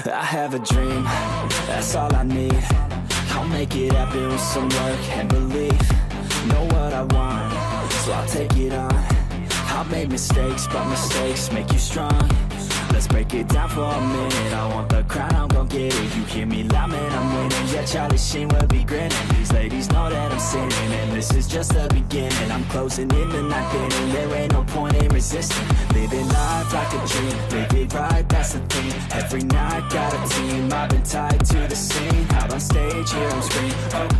I have a dream, that's all I need. I'll make it happen with some work and belief. Know what I want, so I'll take it on. I've made mistakes, but mistakes make you strong. Let's break it down for a minute. I want the crown, I'm gon' get it. You hear me loud, man, I'm winning. Yeah, Charlie Sheen will be grinning. These ladies know that I'm sinning, and this is just the beginning. I'm closing in the night inning. There ain't no point in resisting. Living life like a dream, live it right, that's the thing. Every night, got a team, I've been tied to the scene. Out on stage, here I'm screaming.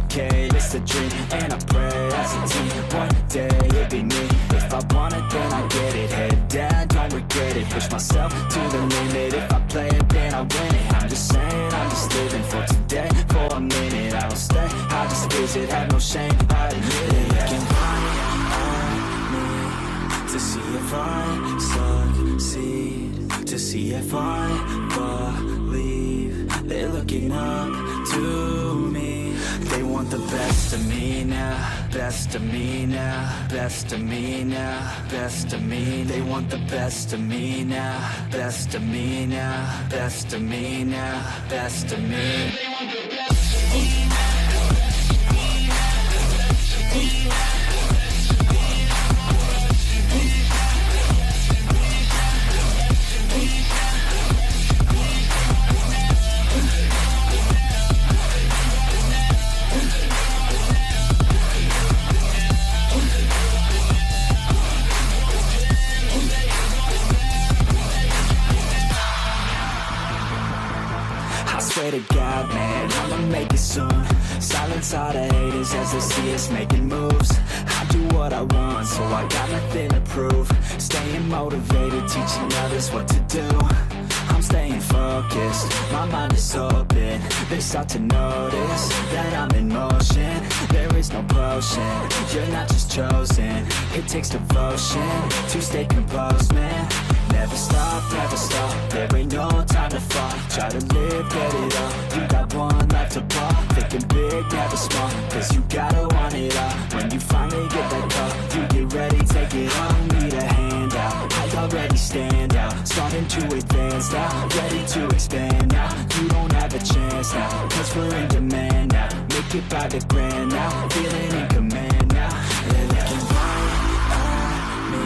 Okay, it's a dream, and I pray as a team. One day, it'll be me. If I want it, then I get it. Head down, don't regret it. Push myself to the limit. If I play it, then I win it. I'm just saying, I'm just living for today. For a minute, I don't stay, I just visit. Have no shame, I admit it. Looking right at me to see if I succeed, to see if I believe. They're looking up to me. They want the best of me now, best of me now, best of me now, best of me. They want the best of me now, best of me now, best of me now, best of me. They want the best of me now. Swear to God, man, I'ma make it soon. Silence all the haters as they see us making moves. I do what I want, so I got nothing to prove. Staying motivated, teaching others what to do. I'm staying focused, my mind is open. They start to notice that I'm in motion. There is no potion, you're not just chosen. It takes devotion to stay composed, man. Never stop, never stop, there ain't no time to fall. Try to live, get it all, you got one life to ball. Thinking big, never small, cause you gotta want it all. When you finally get that call, you get ready, take it on. Need a handout, I already stand out. Starting to advance now, ready to expand now. You don't have a chance now, cause we're in demand now. Make it by the grand now, feeling in command now. They're looking right at me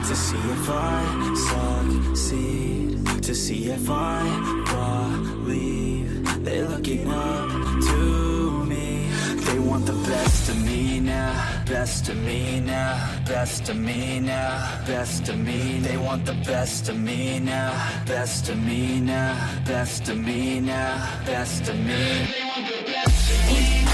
to see if I succeed, to see if I believe. They're looking up to me. They want the best of me now, best of me now, best of me now, best of me. They want the best of me now, best of me now, best of me now, best of me. They want the best of me now.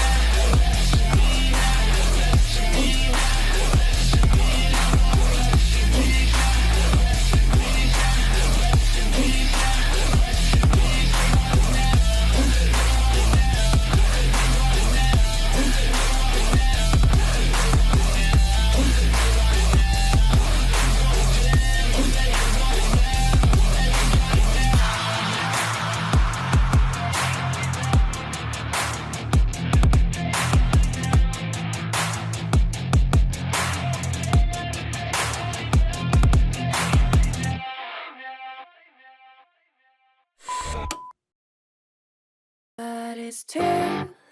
But it's too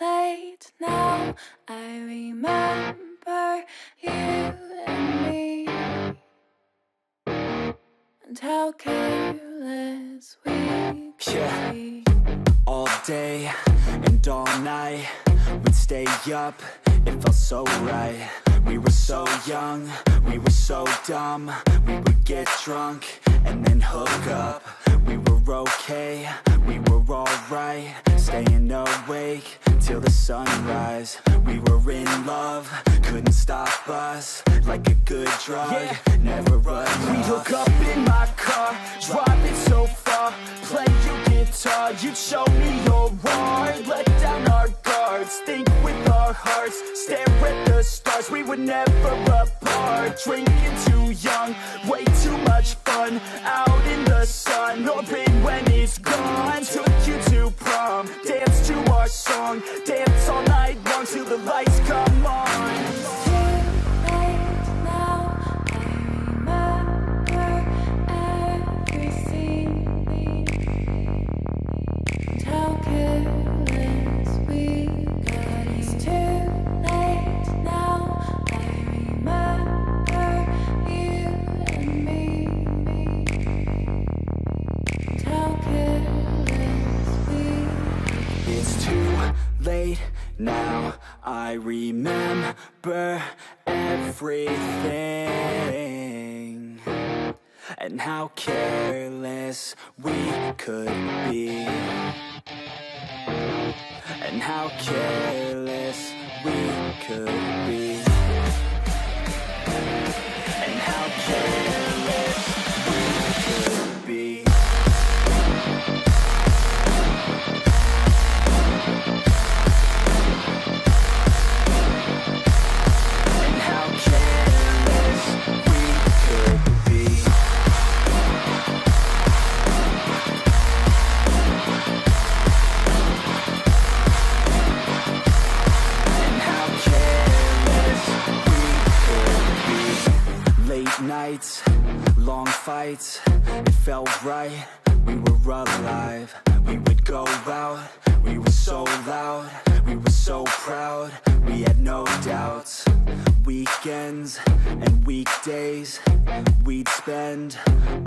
late now. I remember you and me, and how careless we could be. All day and all night, we'd stay up, it felt so right. We were so young, we were so dumb. We would get drunk and then hook up. We were okay, we were alright. Staying awake till the sunrise. We were in love, couldn't stop us. Like a good drug, never enough. We'd hook up in my car, driving so far. Play your guitar, you'd show me your art. Let down our guards, think with our hearts. Stare at the stars, we were never apart. Drinking too young, way too much fun. Out in the sun, orbit when it's gone. Took you to prom, dance to our song. Dance all night long till the lights come on. It's too late now. I remember everything. late now. I remember everything, and how careless we could be, and how careless we could be, and how careless we could be. Nights, long fights, it felt right, we were alive. We would go out, we were so loud, we were so proud, we had no doubts. Weekends and weekdays, we'd spend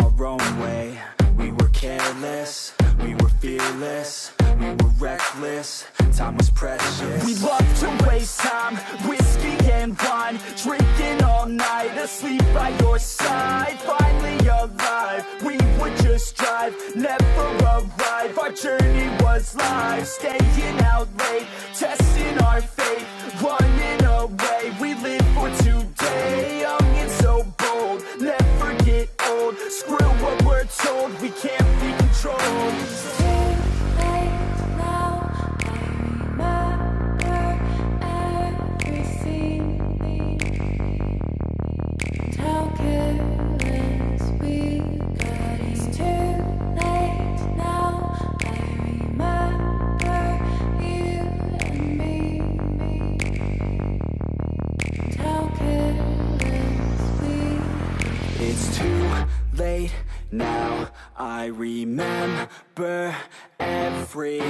our own way. We were careless, we were fearless, we were reckless, time was precious. We loved to waste time, whiskey and wine, drinking all night, asleep by your side. Finally alive, we would just drive, never arrive. Our journey was live, staying out late, testing our fate, running away. We live for today, young and so bold, never get old. Screw what we're told, we can't be controlled. It's too late now, I remember everything,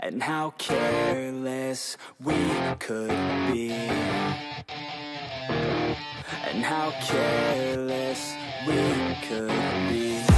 and how careless we could be, and how careless we could be.